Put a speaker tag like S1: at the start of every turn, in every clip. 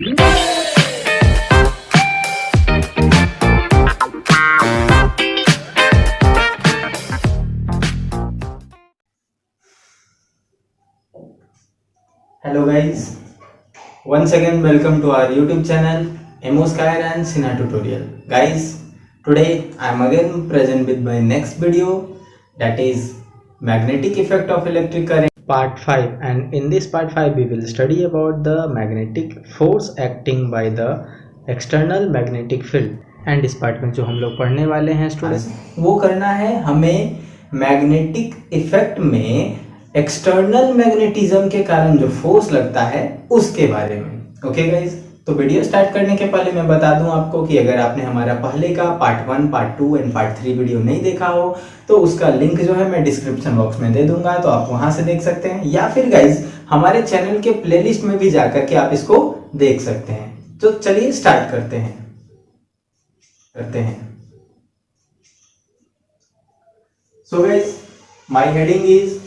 S1: Hello guys, once again welcome to our YouTube channel Emoskyr and Sina Tutorial. Guys, today I am again present with my next video, that is magnetic effect of electric current part 5, and in this part 5 we will study about the magnetic force acting by the external magnetic field. And इस part में जो हम लोग पढ़ने वाले हैं students, वो करना है हमें मैग्नेटिक इफेक्ट में एक्सटर्नल मैग्नेटिज्म के कारण जो फोर्स लगता है उसके बारे में। ओके गाइज, तो वीडियो स्टार्ट करने के पहले मैं बता दूं आपको कि अगर आपने हमारा पहले का part 1, part 2 and part 3 video नहीं देखा हो तो उसका लिंक जो है मैं डिस्क्रिप्शन बॉक्स में दे दूंगा, तो आप वहां से देख सकते हैं, या फिर गाइज हमारे चैनल के प्लेलिस्ट में भी जाकर के आप इसको देख सकते हैं। तो चलिए स्टार्ट करते हैं। So guys, my heading is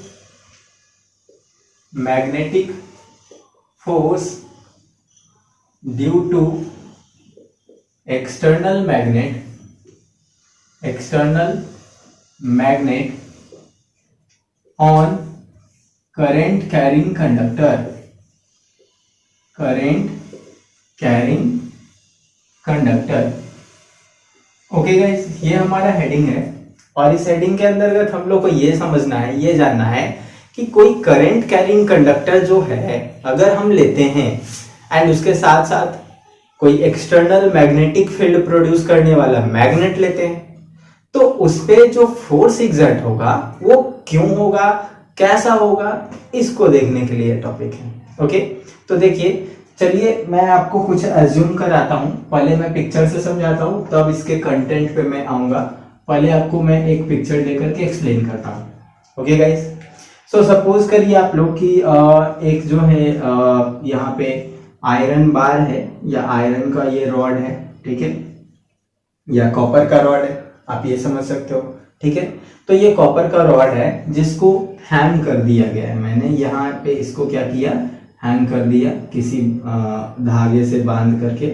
S1: magnetic force due to external magnet on current carrying conductor। Okay guys, ये हमारा हेडिंग है और इस हेडिंग के अंतर्गत हम लोग को ये समझना है, ये जानना है कि कोई करंट कैरिंग कंडक्टर जो है अगर हम लेते हैं एंड उसके साथ साथ कोई एक्सटर्नल मैग्नेटिक फील्ड प्रोड्यूस करने वाला मैग्नेट लेते हैं, तो उस पे जो फोर्स एग्जर्ट होगा वो क्यों होगा, कैसा होगा, इसको देखने के लिए टॉपिक है। ओके, तो देखिए, चलिए मैं आपको कुछ अज्यूम कराता हूं, पहले मैं पिक्चर से समझाता हूं तब इसके कंटेंट पे मैं आऊंगा। पहले आपको मैं एक पिक्चर देकर के एक्सप्लेन करता हूं। ओके गाइस, सो सपोज करिए आप लोग की एक जो है यहाँ पे आयरन बार है या आयरन का ये रॉड है, ठीक है, या कॉपर का रॉड है, आप ये समझ सकते हो, ठीक है। तो ये कॉपर का रॉड है जिसको हैंग कर दिया गया है, मैंने यहाँ पे इसको क्या किया, हैंग कर दिया किसी धागे से बांध करके,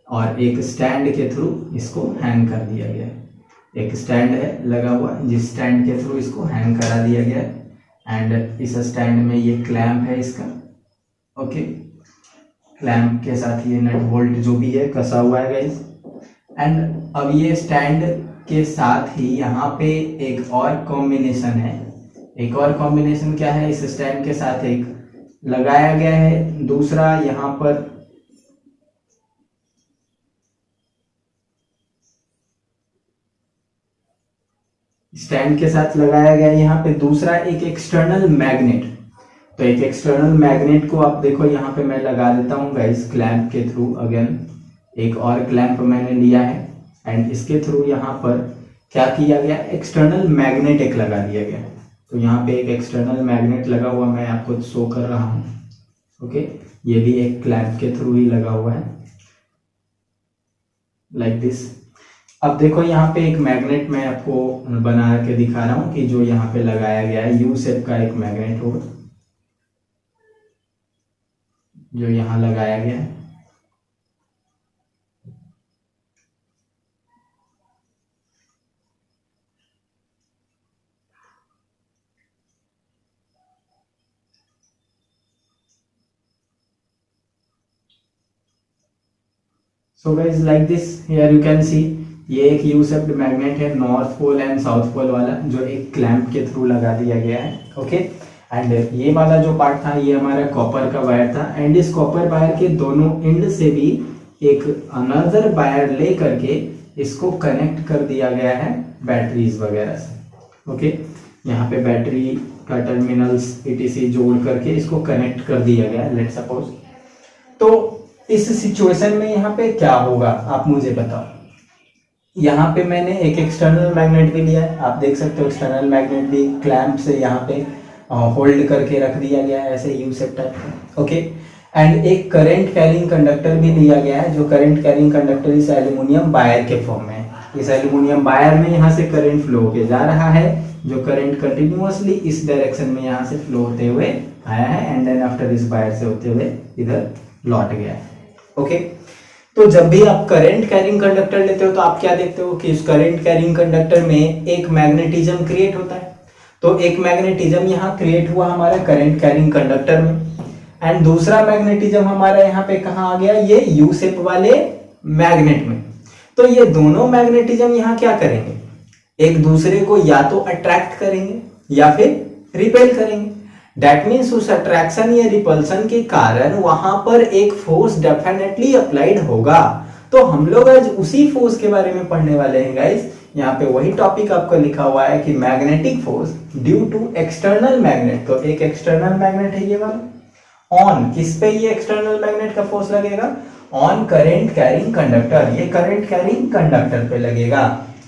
S1: और एक स्टैंड के थ्रू इसको हैंग कर दिया गया है। एक स्टैंड है लगा हुआ, जिस स्टैंड के थ्रू इसको हैंग करा दिया गया है, एंड इस स्टैंड में ये क्लैंप है इसका। ओके, क्लैंप के साथ ये नट बोल्ट जो भी है कसा हुआ है गाइस। एंड अब ये स्टैंड के साथ ही यहाँ पे एक और कॉम्बिनेशन है। एक और कॉम्बिनेशन क्या है, इस स्टैंड के साथ एक लगाया गया है दूसरा, यहाँ पर स्टैंड के साथ लगाया गया है यहाँ पे दूसरा एक एक्सटर्नल मैग्नेट। तो एक एक्सटर्नल मैग्नेट को आप देखो यहाँ पे मैं लगा देता हूँ गाइस क्लैंप के थ्रू। अगेन एक और क्लैंप मैंने लिया है एंड इसके थ्रू यहाँ पर क्या किया गया, एक्सटर्नल मैग्नेट एक लगा दिया गया। तो यहाँ पे एक एक्सटर्नल मैग्नेट लगा हुआ मैं आपको शो कर रहा हूँ। ओके, ये भी एक क्लैंप के थ्रू ही लगा हुआ है लाइक दिस। अब देखो यहाँ पे एक मैग्नेट मैं आपको बना के दिखा रहा हूं कि जो यहाँ पे लगाया गया है, यू शेप का एक मैग्नेट होगा जो यहाँ लगाया गया है। So guys like this, here you can see, ये एक यू शेप्ड मैग्नेट है, north pole and south pole वाला, जो एक क्लैंप के थ्रू लगा दिया गया है। ओके, एंड ये वाला जो पार्ट था ये हमारा कॉपर का वायर था, एंड इस कॉपर वायर के दोनों एंड से भी एक अनदर वायर ले करके इसको कनेक्ट कर दिया गया है बैटरीज वगैरह से। ओके, यहाँ पे बैटरी का टर्मिनल्स etc जोड़ करके इसको कनेक्ट कर दिया गया है, लेट्स सपोज। तो इस सिचुएशन में यहाँ पे क्या होगा आप मुझे बताओ। यहाँ पे मैंने एक एक्सटर्नल मैग्नेट भी लिया है, आप देख सकते हो एक्सटर्नल मैग्नेट भी क्लैंप से यहाँ पे होल्ड करके रख दिया गया है ऐसे यू शेप टाइप का। ओके, एंड एक करंट कैरिंग कंडक्टर भी लिया गया है, जो करंट कैरिंग कंडक्टर इस एल्यूमिनियम वायर के फॉर्म में है। इस एल्यूमिनियम वायर में यहाँ से करंट फ्लो होके जा रहा है, जो करंट कंटिन्यूअसली इस डायरेक्शन में यहाँ से फ्लो होते हुए आया है, एंड देन आफ्टर इस वायर से होते हुए इधर लौट गया है। ओके। तो जब भी आप करंट कैरिंग कंडक्टर लेते हो तो आप क्या देखते हो कि उस करंट कैरिंग कंडक्टर में एक मैग्नेटिज्म क्रिएट होता है। तो एक मैग्नेटिज्म यहाँ क्रिएट हुआ हमारा करंट कैरिंग कंडक्टर में, एंड दूसरा मैग्नेटिज्म हमारा यहाँ पे कहाँ आ गया, ये यू शेप वाले मैग्नेट में। तो ये दोनों मैग्नेटिज्म यहाँ क्या करेंगे, एक दूसरे को या तो अट्रैक्ट करेंगे या फिर रिपेल करेंगे। दैट मीन्स उस अट्रैक्शन या रिपल्सन के कारण वहां पर एक फोर्स डेफिनेटली अप्लाइड होगा। तो हम लोग आज उसी फोर्स के बारे में पढ़ने वाले हैं गाइस। यहाँ पे वही टॉपिक आपका लिखा हुआ है कि magnetic force due to external magnet. तो एक एक्सटर्नल मैग्नेट है ये वाला, ऑन किस पे ये एक्सटर्नल मैग्नेट का फोर्स लगेगा, ऑन करंट कैरिंग कंडक्टर, ये करंट कैरिंग कंडक्टर पे लगेगा।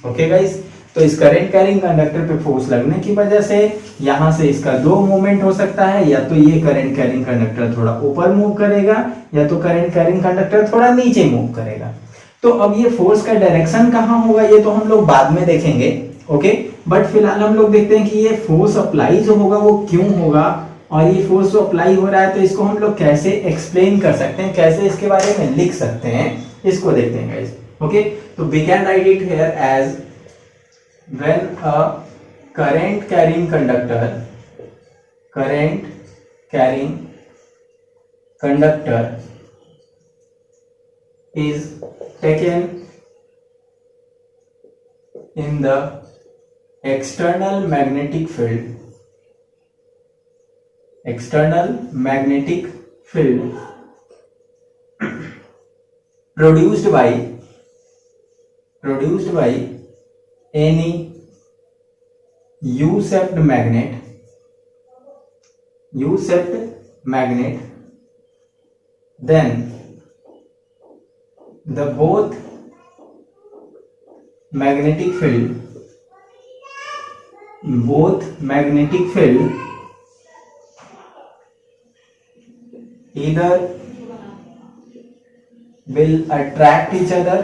S1: ओके गाइस, तो इस करंट कैरिंग कंडक्टर पे फोर्स लगने की वजह से यहां से इसका दो मूवमेंट हो सकता है, या तो ये करंट कैरिंग कंडक्टर थोड़ा ऊपर मूव करेगा या तो करंट कैरिंग कंडक्टर थोड़ा नीचे मूव करेगा। तो अब ये फोर्स का डायरेक्शन कहां होगा ये तो हम लोग बाद में देखेंगे। ओके, बट फिलहाल हम लोग देखते हैं कि ये फोर्स अप्लाई जो होगा वो क्यों होगा, और ये फोर्स जो अप्लाई हो रहा है तो इसको हम लोग कैसे एक्सप्लेन कर सकते हैं, कैसे इसके बारे में लिख सकते हैं, इसको देखते हैं गाइस। ओके, तो we can write it here as when a current carrying conductor is taken in the external magnetic field produced by any U-shaped magnet, then the both magnetic field either will attract each other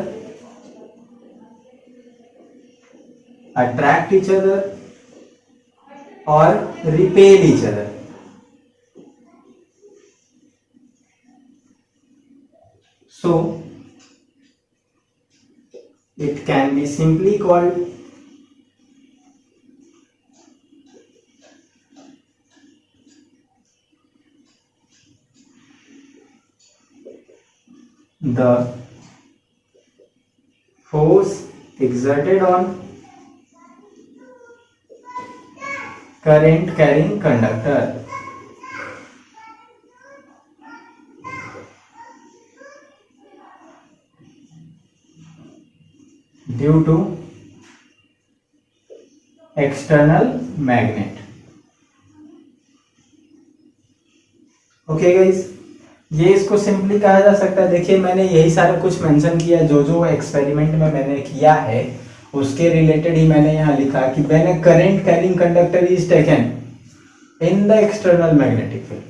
S1: or repel each other. So it can be simply called the force exerted on current carrying conductor due to external magnet. Okay guys, ये इसको simply कहा जा सकता है। देखिए मैंने यही सारा कुछ मेंशन किया, जो जो एक्सपेरिमेंट में मैंने किया है उसके रिलेटेड ही मैंने यहाँ लिखा कि when a current carrying conductor is taken in the external magnetic field.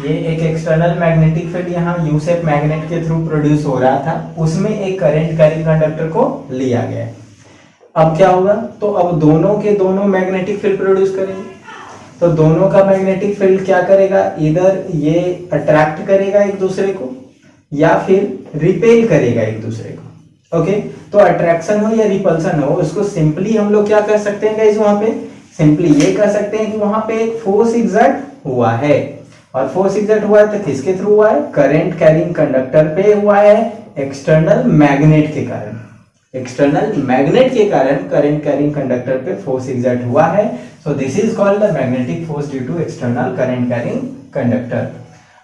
S1: ये एक एक्सटर्नल मैग्नेटिक फील्ड यहाँ यू शेप मैग्नेट के थ्रू प्रोड्यूस हो रहा था, उसमें एक करंट कैरिंग कंडक्टर को लिया गया। अब क्या होगा, तो अब दोनों के दोनों मैग्नेटिक फील्ड प्रोड्यूस करेंगे। तो दोनों का मैग्नेटिक फील्ड क्या करेगा, इधर ये अट्रैक्ट करेगा एक दूसरे को या फिर रिपेल करेगा एक दूसरे को। ओके, तो अट्रैक्शन हो या रिपल्सन हो, उसको सिंपली हम लोग क्या कर सकते हैं गाइस, वहां पे सिंपली ये कह सकते हैं कि वहां पे एक फोर्स एग्जर्ट हुआ है। और फोर्स एग्जर्ट हुआ है तो किसके थ्रू हुआ है, करंट कैरिंग कंडक्टर पे हुआ है, एक्सटर्नल मैग्नेट के कारण। एक्सटर्नल मैग्नेट के कारण करंट कैरिंग कंडक्टर पे फोर्स एग्जर्ट हुआ है। So this is called the magnetic force due to external current carrying conductor.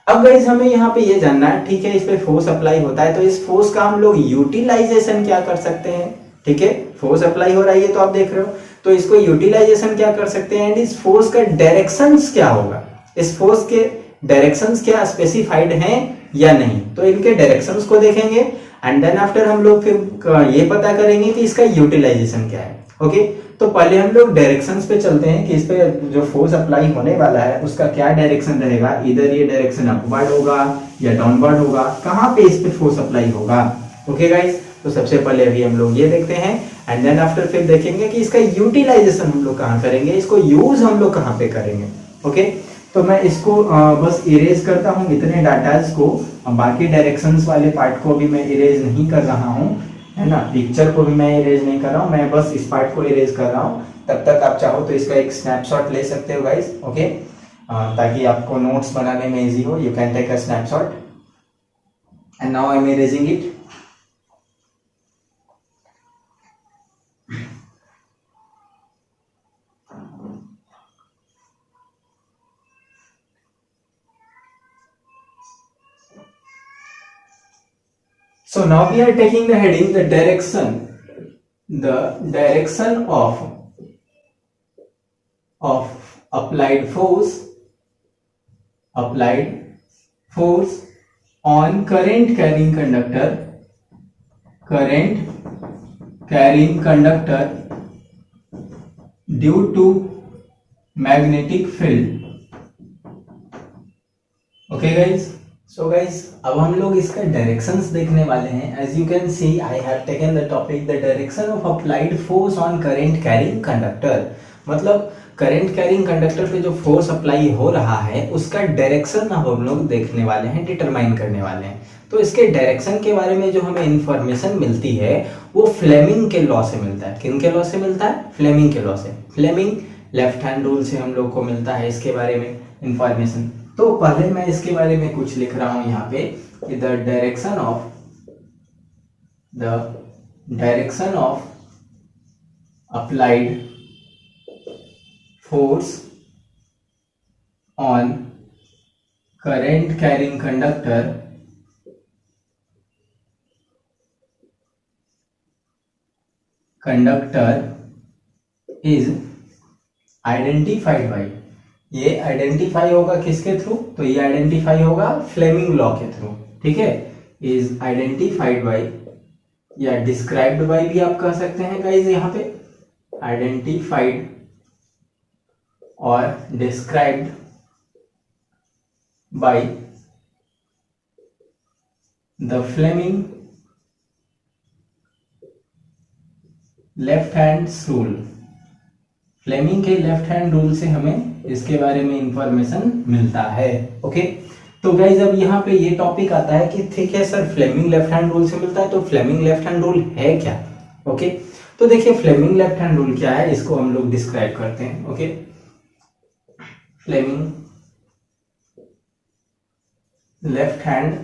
S1: अब गाइस हमें यहाँ पे ये जानना है, ठीक है, इस पे फोर्स अप्लाई होता है तो इस फोर्स का हम लोग यूटिलाइजेशन क्या कर सकते हैं। ठीक है, फोर्स अप्लाई हो रहा है ये तो आप देख रहे हो, तो इसको यूटिलाइजेशन क्या कर सकते हैं, एंड इस फोर्स का डायरेक्शंस क्या होगा, इस फोर्स के डायरेक्शंस क्या स्पेसिफाइड हैं या नहीं, तो इनके डायरेक्शंस को देखेंगे एंड देन आफ्टर हम लोग फिर ये पता करेंगे कि इसका यूटिलाइजेशन क्या है। ओके, तो पहले हम लोग डायरेक्शंस पे चलते हैं कि इस पे जो फोर्स अप्लाई होने वाला है उसका क्या डायरेक्शन रहेगा, इधर ये डायरेक्शन अपवर्ड होगा या डाउनवर्ड होगा, कहाँ पे इस पे फोर्स अप्लाई होगा। ओके गाइस, तो सबसे पहले अभी हम लोग ये देखते हैं एंड देन आफ्टर फिर देखेंगे कि इसका यूटिलाइजेशन हम लोग कहाँ करेंगे, इसको यूज हम लोग कहाँ पे करेंगे। ओके, तो मैं इसको बस इरेज करता हूँ इतने डाटाज को अब बाकी डायरेक्शंस वाले पार्ट को भी मैं इरेज नहीं कर रहा हूँ, है ना, पिक्चर को भी मैं इरेज नहीं कर रहा हूँ, मैं बस इस पार्ट को इरेज कर रहा हूँ। तब तक आप चाहो तो इसका एक स्नैपशॉट ले सकते हो गाइस, ओके, ताकि आपको नोट्स बनाने में इजी हो। You can take a snapshot and now I am erasing it. So now we are taking the heading the direction of applied force on current carrying conductor due to magnetic field. Okay guys, so guys अब हम लोग इसका directions देखने वाले हैं। As you can see I have taken the topic the direction of applied force on current carrying conductor. मतलब current carrying conductor पे जो फोर्स अप्लाई हो रहा है उसका डायरेक्शन हम लोग देखने वाले हैं, डिटरमाइन करने वाले हैं। तो इसके डायरेक्शन के बारे में जो हमें इंफॉर्मेशन मिलती है वो फ्लेमिंग के लॉ से मिलता है। किन के लॉ से मिलता है? फ्लेमिंग के लॉ से। फ्लेमिंग लेफ्ट हैंड रूल से हम लोग को मिलता है इसके बारे में इंफॉर्मेशन। तो पहले मैं इसके बारे में कुछ लिख रहा हूं यहाँ पे कि the direction of applied force on current carrying conductor is identified by, ये आइडेंटिफाई होगा किसके थ्रू? तो ये आइडेंटिफाई होगा फ्लेमिंग लॉ के थ्रू, ठीक है। इज आइडेंटिफाइड बाई या डिस्क्राइब्ड बाई भी आप कह सकते हैं गाइस, यहाँ पे आइडेंटिफाइड और described by the Fleming left hand rule. Fleming के लेफ्ट हैंड रूल से हमें इसके बारे में इंफॉर्मेशन मिलता है, ओके। तो गाइज अब यहाँ पे ये टॉपिक आता है कि ठीक है sir, Fleming left hand rule से मिलता है, तो फ्लेमिंग लेफ्ट हैंड रूल है क्या? ओके, तो देखिए फ्लेमिंग लेफ्ट हैंड रूल क्या है, इसको हम लोग डिस्क्राइब करते हैं, okay. Fleming left hand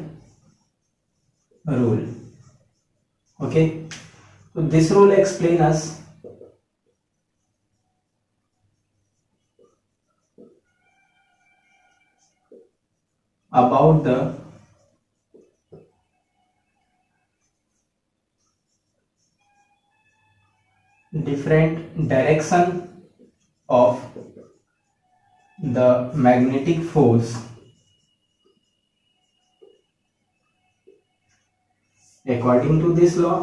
S1: rule, okay. तो this rule explain us about the different direction of the magnetic force according to this law.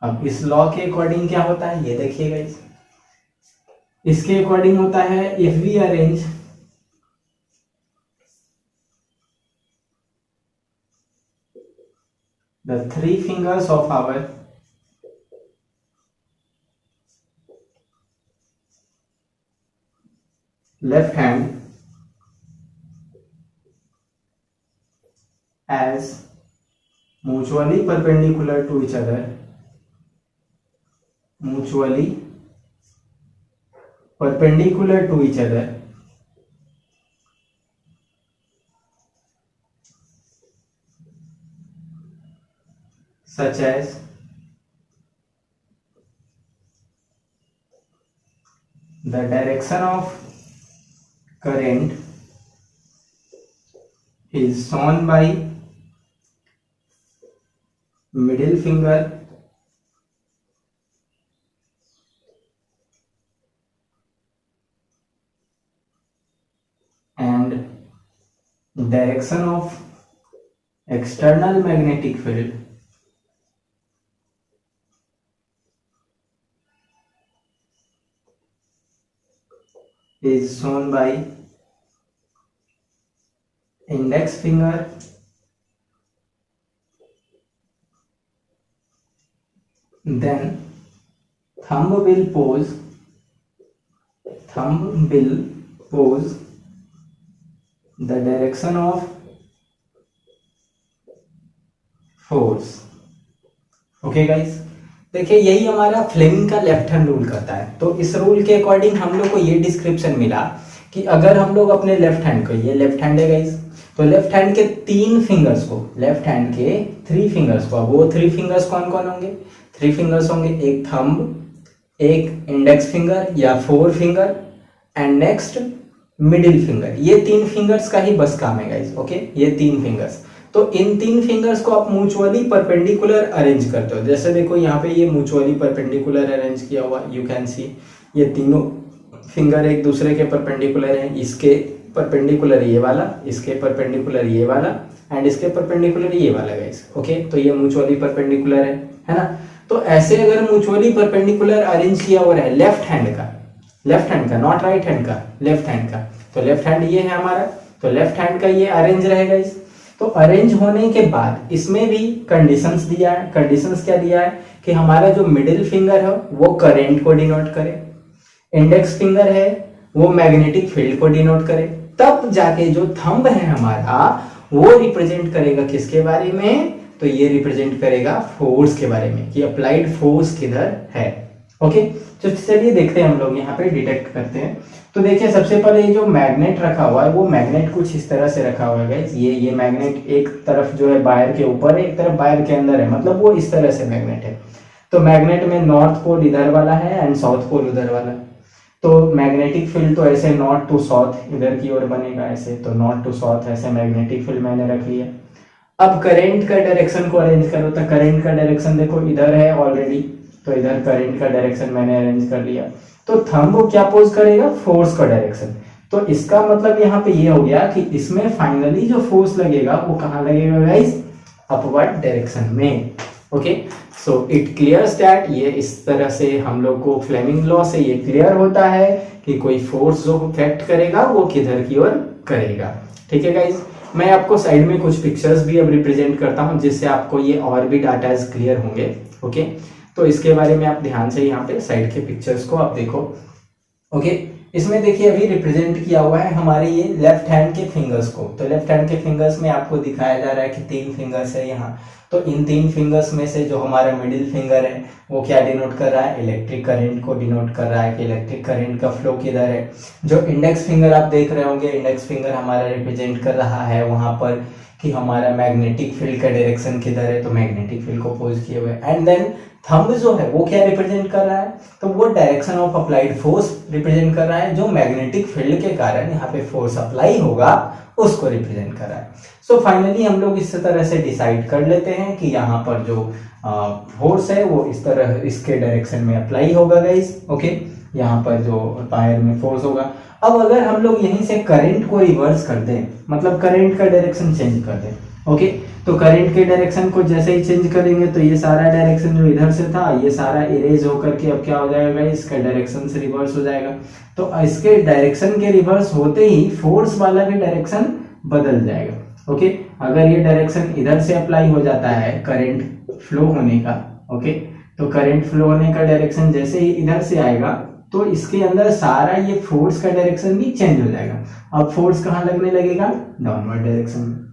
S1: अब इस लॉ के अकॉर्डिंग क्या होता है ये देखिएगा। इसके अकॉर्डिंग होता है if we arrange the three fingers of our left hand as mutually perpendicular to each other, mutually perpendicular to each other, such as the direction of current is shown by middle finger and direction of external magnetic field is shown by index finger then thumb will pose the direction of force. Okay guys, देखिए यही हमारा Fleming का left hand rule करता है। तो इस rule के according हम लोग को ये डिस्क्रिप्शन मिला कि अगर हम लोग अपने लेफ्ट हैंड को, ये लेफ्ट हैंड है गाइस, तो लेफ्ट हैंड के 3 फिंगर्स को, लेफ्ट हैंड के 3 फिंगर्स को, अब वो 3 फिंगर्स कौन कौन होंगे? 3 फिंगर्स होंगे, एक थंब, एक इंडेक्स फिंगर या 4 finger and next middle finger. ये 3 फिंगर्स का ही बस काम है गाइस। ओके, ये 3 फिंगर्स, तो इन 3 फिंगर्स को आप म्यूचुअली परपेंडिकुलर अरेंज करते हो। जैसे देखो यहाँ पे ये म्यूचुअली परपेंडिकुलर अरेंज किया हुआ, यू कैन सी ये तीनों फिंगर एक दूसरे के परपेंडिकुलर हैं। इसके परपेंडिकुलर ये वाला, इसके परपेंडिकुलर ये वाला एंड इसके परपेंडिकुलर ये वाला गाइस। ओके, तो ये म्यूचुअली परपेंडिकुलर है ना। तो ऐसे अगर म्यूचुअली परपेंडिकुलर अरेंज किया हुआ है लेफ्ट हैंड का, नॉट राइट हैंड का, लेफ्ट हैंड का, तो लेफ्ट हैंड ये है हमारा, तो लेफ्ट हैंड का ये अरेंज रहेगा इस। तो अरेंज होने के बाद इसमें भी कंडीशंस दिया है। कंडीशंस क्या दिया है कि हमारा जो मिडिल फिंगर है वो करंट को डिनोट करे, इंडेक्स फिंगर है वो मैग्नेटिक फील्ड को डिनोट करे, तब जाके जो थंब है हमारा वो रिप्रेजेंट करेगा किसके बारे में? तो ये रिप्रेजेंट करेगा फोर्स के बारे में, कि अप्लाइड फोर्स किधर है। ओके, तो चलिए देखते हैं, हम लोग यहाँ पे डिटेक्ट करते हैं। तो देखिए सबसे पहले ये जो मैग्नेट रखा हुआ है वो मैग्नेट कुछ इस तरह से रखा हुआ है गाइस। ये मैग्नेट एक तरफ जो है वायर के ऊपर है, एक तरफ वायर के अंदर है, मतलब वो इस तरह से मैग्नेट है। तो मैग्नेट में नॉर्थ पोल इधर वाला है एंड साउथ पोल उधर वाला। तो मैग्नेटिक फील्ड तो ऐसे नॉर्थ टू साउथ इधर की ओर बनेगा ऐसे, तो नॉर्थ टू साउथ ऐसे मैग्नेटिक फील्ड मैंने रख लिया। अब करंट का डायरेक्शन को अरेंज करो, तो करंट का डायरेक्शन देखो इधर है ऑलरेडी, तो इधर करंट का डायरेक्शन मैंने अरेंज कर लिया। तो थंब क्या पोज करेगा? फोर्स का डायरेक्शन। तो इसका मतलब यहाँ पे ये हो गया कि इसमें फाइनली जो फोर्स लगेगा वो कहाँ लगेगा गाइस? अपवर्ड डायरेक्शन में। Okay, so it clears that, ये इस तरह से हम लोग को फ्लेमिंग लॉ से ये क्लियर होता है कि कोई फोर्स जो इफेक्ट करेगा वो किधर की ओर करेगा। ठीक है गाइस, मैं आपको साइड में कुछ पिक्चर्स भी अब रिप्रेजेंट करता हूँ जिससे आपको ये और भी डाटा क्लियर होंगे। ओके, तो इसके बारे में आप ध्यान से यहाँ पे साइड के पिक्चर्स को आप देखो। ओके, इसमें देखिए अभी रिप्रेजेंट किया हुआ है हमारे ये लेफ्ट हैंड के फिंगर्स को। तो लेफ्ट हैंड के फिंगर्स में आपको दिखाया जा रहा है कि 3 फिंगर्स है यहाँ। तो इन 3 फिंगर्स में से जो हमारा मिडिल फिंगर है वो क्या डिनोट कर रहा है? इलेक्ट्रिक करंट को डिनोट कर रहा है कि इलेक्ट्रिक करंट का फ्लो किधर है। जो इंडेक्स फिंगर आप देख रहे होंगे, इंडेक्स फिंगर हमारा रिप्रेजेंट कर रहा है वहां पर कि हमारा मैग्नेटिक फील्ड का डायरेक्शन किधर है, तो मैग्नेटिक फील्ड को पोज किए हुए। एंड देन थंब जो है वो क्या रिप्रेजेंट कर रहा है? तो वो direction of applied force represent कर रहा है, जो मैग्नेटिक फील्ड के कारण यहाँ पे फोर्स अप्लाई होगा उसको रिप्रेजेंट कर रहा है। सो फाइनली हम लोग इस तरह से डिसाइड कर लेते हैं कि यहाँ पर जो फोर्स है वो इस तरह इसके डायरेक्शन में अप्लाई होगा गाइस। ओके, यहाँ पर जो वायर में फोर्स होगा। अब अगर हम लोग यहीं से करंट को रिवर्स कर दें, मतलब करंट का डायरेक्शन चेंज कर दें, ओके, तो करंट के डायरेक्शन को जैसे ही चेंज करेंगे तो ये सारा डायरेक्शन जो इधर से था ये सारा इरेज होकर के अब क्या हो जाएगा, इसका डायरेक्शन से रिवर्स हो जाएगा। तो इसके डायरेक्शन के रिवर्स होते ही फोर्स वाला भी डायरेक्शन बदल जाएगा। ओके, अगर ये डायरेक्शन इधर से अप्लाई हो जाता है करंट फ्लो होने का, ओके, तो करंट फ्लो होने का डायरेक्शन जैसे ही इधर से आएगा तो इसके अंदर सारा ये फोर्स का डायरेक्शन भी चेंज हो जाएगा। अब फोर्स कहाँ लगने लगेगा? डाउनवर्ड डायरेक्शन में।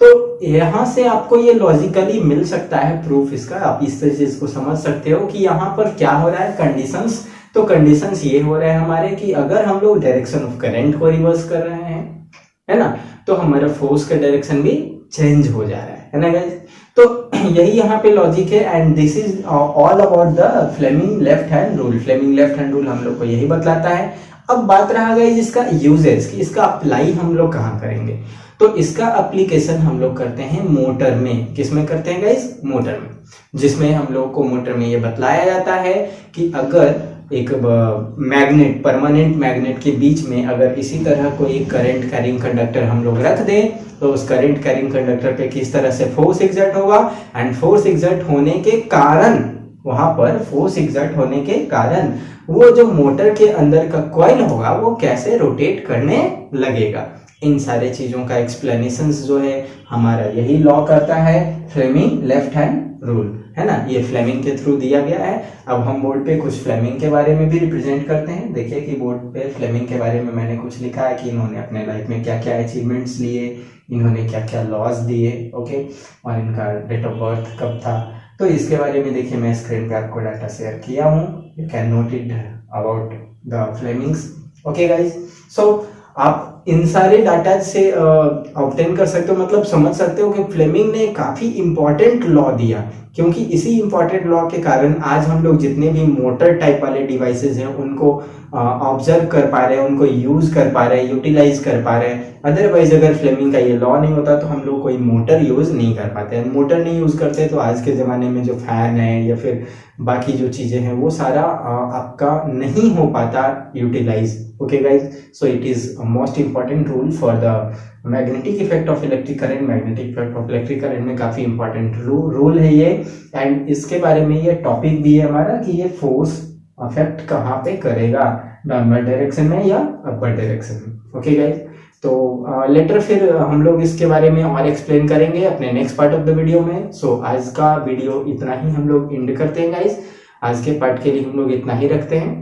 S1: तो यहां से आपको ये लॉजिकली मिल सकता है प्रूफ इसका, आप इस चीज को समझ सकते हो कि यहाँ पर क्या हो रहा है, कंडीशंस। तो कंडीशंस ये हो रहे हैं हमारे कि अगर हम लोग डायरेक्शन ऑफ करंट को रिवर्स कर रहे हैं, है ना, तो हमारा फोर्स का डायरेक्शन भी चेंज हो जा रहा है ना गाइस। तो यही यहाँ पे लॉजिक है and this is all about the Fleming left hand rule. Fleming left hand rule हम लोग को यही बतलाता है। अब बात रहा गाइस इसका यूजेस की, इसका अप्लाई हम लोग कहाँ करेंगे। तो इसका एप्लीकेशन हम लोग करते हैं मोटर में। किसमें करते हैं गाइस? मोटर में, जिसमें हम लोग को मोटर में ये बतलाया जाता है कि अगर एक मैग्नेट, परमानेंट मैग्नेट के बीच में अगर इसी तरह कोई करंट कैरिंग कंडक्टर हम लोग रख दें तो उस करंट कैरिंग कंडक्टर पे किस तरह से फोर्स एग्जर्ट होगा एंड फोर्स एग्जर्ट होने के कारण, वहां पर फोर्स एग्जर्ट होने के कारण वो जो मोटर के अंदर का कॉइल होगा वो कैसे रोटेट करने लगेगा। इन सारे चीजों का एक्सप्लेनेशन जो है हमारा यही लॉ करता है, फ्लेमिंग लेफ्ट हैंड रूल। है ना, ये फ्लेमिंग के थ्रू दिया गया है। अब हम बोर्ड पे कुछ फ्लेमिंग के बारे में भी रिप्रेजेंट करते हैं। देखिए कि बोर्ड पे फ्लेमिंग के बारे में मैंने कुछ लिखा है कि इन्होंने अपने लाइफ में क्या क्या अचीवमेंट्स लिए, इन्होंने क्या क्या लॉज दिए, ओके, और इनका डेट ऑफ बर्थ कब था। तो इसके बारे में देखिए मैं स्क्रीन पे आपको डाटा शेयर किया हूँ, you can note it about the Flemings. Okay guys, so आप इन सारे डाटा से ऑब्टेन कर सकते हो, मतलब समझ सकते हो कि फ्लेमिंग ने काफी इंपॉर्टेंट लॉ दिया, क्योंकि इसी इंपॉर्टेंट लॉ के कारण आज हम लोग जितने भी मोटर टाइप वाले डिवाइसेस हैं उनको ऑब्जर्व कर पा रहे हैं, उनको यूज कर पा रहे हैं, यूटिलाइज कर पा रहे हैं। अदरवाइज अगर फ्लेमिंग का ये लॉ नहीं होता तो हम लोग कोई मोटर यूज नहीं कर पाते। मोटर नहीं यूज करते तो आज के जमाने में जो फैन है या फिर बाकी जो चीजें हैं वो सारा आपका नहीं हो पाता utilize. Okay guys, so it is most important rule for the magnetic effect of electric current. Magnetic effect of electric current में काफी इंपॉर्टेंट रूल है ये, एंड इसके बारे में ये टॉपिक भी है हमारा कि ये फोर्स अफेक्ट कहाँ पे करेगा, डाउनवर्ड डायरेक्शन में या अपर डायरेक्शन में। ओके गाइज, तो लेटर फिर हम लोग इसके बारे में और एक्सप्लेन करेंगे अपने next part of the video में। सो आज का वीडियो इतना ही हम लोग एंड करते हैं गाइज। आज के पार्ट के लिए हम लोग इतना ही रखते हैं।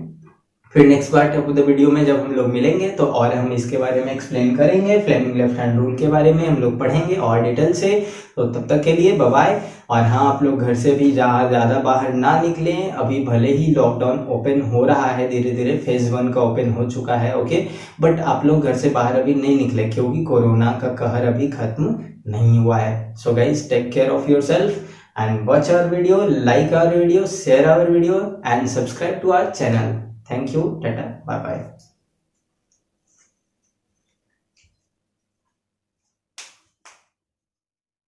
S1: फिर next part of the video में जब हम लोग मिलेंगे तो और हम इसके बारे में एक्सप्लेन करेंगे, फ्लेमिंग लेफ्ट हैंड रूल के बारे में हम लोग पढ़ेंगे और डिटेल से। तो तब तक के लिए बाय बाय। और हाँ, आप लोग घर से भी ज़्यादा बाहर ना निकलें। अभी भले ही लॉकडाउन ओपन हो रहा है धीरे धीरे, फेज 1 का ओपन हो चुका है, ओके, बट आप लोग घर से बाहर अभी नहीं निकले क्योंकि कोरोना का कहर अभी खत्म नहीं हुआ है। So guys, take care of yourself and watch our video, like our video, share our video and subscribe to our channel. Thank you. Tata. Bye bye.